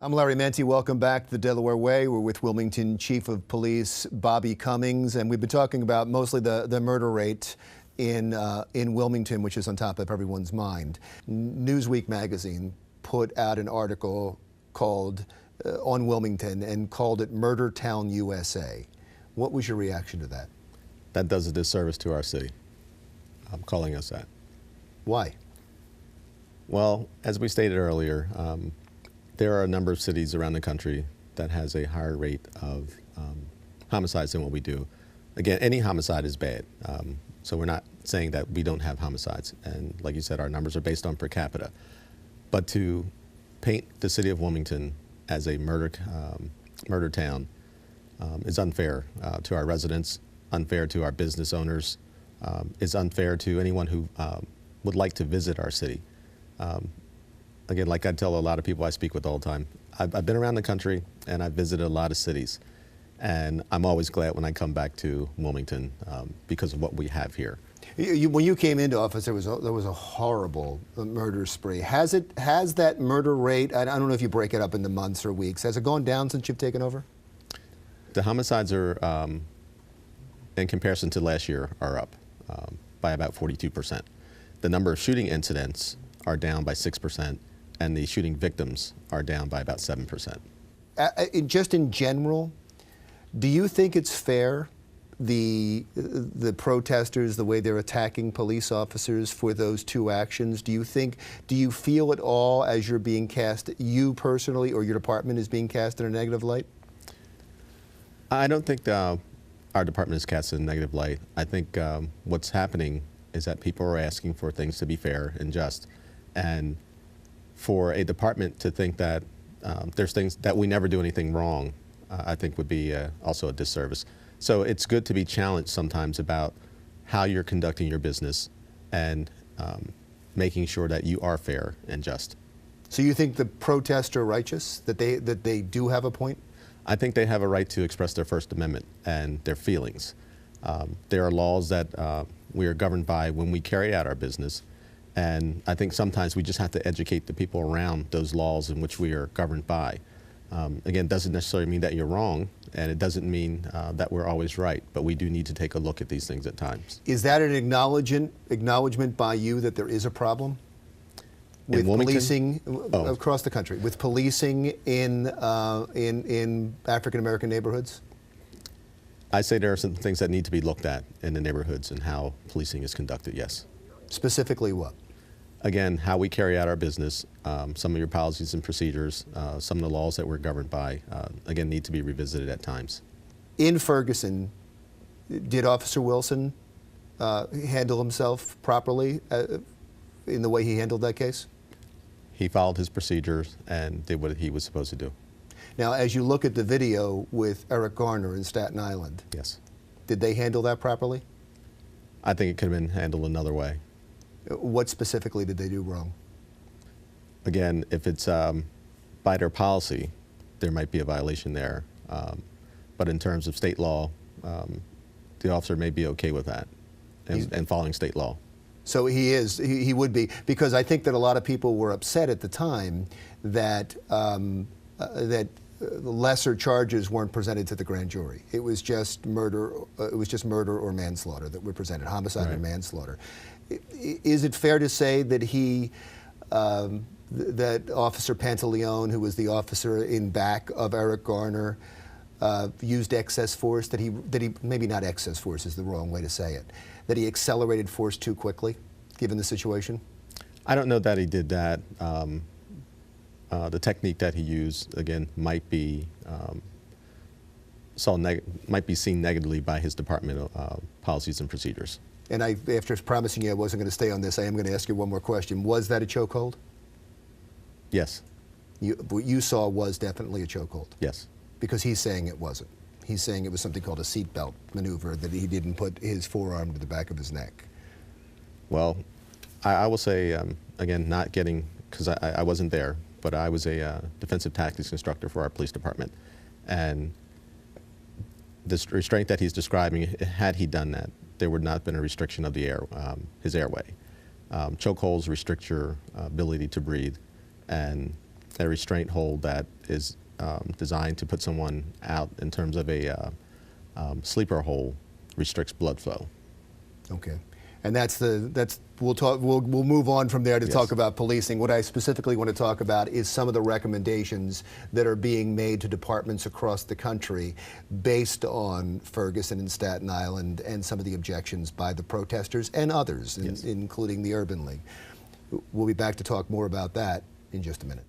I'm Larry Menti. Welcome back to the Delaware Way. We're with Wilmington Chief of Police Bobby Cummings, and we've been talking about mostly the murder rate in Wilmington, which is on top of everyone's mind. NewsWeek Magazine put out an article called on Wilmington and called it Murdertown USA. What was your reaction to that? That does a disservice to our city. I'm calling us that. Why? Well, as we stated earlier, there are a number of cities around the country that has a higher rate of homicides than what we do. Again, any homicide is bad, so we're not saying that we don't have homicides. And like you said, our numbers are based on per capita. But to paint the city of Wilmington as a murder town is unfair to our residents, unfair to our business owners, is unfair to anyone who would like to visit our city. Again, like I tell a lot of people I speak with all the time, I've been around the country and I've visited a lot of cities, and I'm always glad when I come back to Wilmington because of what we have here. When you came into office, there was a horrible murder spree. Has that murder rate, I don't know if you break it up into months or weeks, has it gone down since you've taken over? The homicides are, in comparison to last year, are up by about 42%. The number of shooting incidents are down by 6%, and the shooting victims are down by about 7%. Just in general, do you think it's fair, the protesters, the way they're attacking police officers for those two actions? Do you feel at all as you're being cast, you personally or your department is being cast in a negative light? I don't think our department is cast in a negative light. I think what's happening is that people are asking for things to be fair and just. And for a department to think that there's things that we never do anything wrong, I think would be also a disservice. So it's good to be challenged sometimes about how you're conducting your business and making sure that you are fair and just. So you think the protests are righteous, that they do have a point? I think they have a right to express their First Amendment and their feelings. There are laws that we are governed by when we carry out our business. And I think sometimes we just have to educate the people around those laws in which we are governed by. Again, it doesn't necessarily mean that you're wrong, and it doesn't mean that we're always right, but we do need to take a look at these things at times. Is that an acknowledgement by you that there is a problem with policing across the country, with policing in African-American neighborhoods? I say there are some things that need to be looked at in the neighborhoods and how policing is conducted, yes. Specifically what? Again, how we carry out our business, some of your policies and procedures, some of the laws that we're governed by, again, need to be revisited at times. In Ferguson, did Officer Wilson handle himself properly in the way he handled that case? He followed his procedures and did what he was supposed to do. Now, as you look at the video with Eric Garner in Staten Island, yes, did they handle that properly? I think it could have been handled another way. What specifically did they do wrong? Again, if it's by their policy, there might be a violation there. But in terms of state law, the officer may be okay with that and following state law. So he would be, because I think that a lot of people were upset at the time that lesser charges weren't presented to the grand jury. It was just murder. It was just murder or manslaughter that were presented, homicide and manslaughter. Is it fair to say that that Officer Pantaleone, who was the officer in back of Eric Garner, used excess force? That he maybe not excess force is the wrong way to say it. That he accelerated force too quickly, given the situation? I don't know that he did that. The technique that he used, again, might be seen negatively by his department policies and procedures. And after promising you I wasn't going to stay on this, I am going to ask you one more question. Was that a chokehold? Yes. What you saw was definitely a chokehold? Yes. Because he's saying it wasn't. He's saying it was something called a seatbelt maneuver, that he didn't put his forearm to the back of his neck. Well, I will say, again, not getting, because I wasn't there, but I was a defensive tactics instructor for our police department. And the restraint that he's describing, had he done that, there would not have been a restriction of the his airway. Chokeholds restrict your ability to breathe, and a restraint hold that is designed to put someone out in terms of a sleeper hold, restricts blood flow. Okay. And we'll move on from there to Yes. talk about policing. What I specifically want to talk about is some of the recommendations that are being made to departments across the country based on Ferguson and Staten Island and some of the objections by the protesters and others, Yes. including the Urban League. We'll be back to talk more about that in just a minute.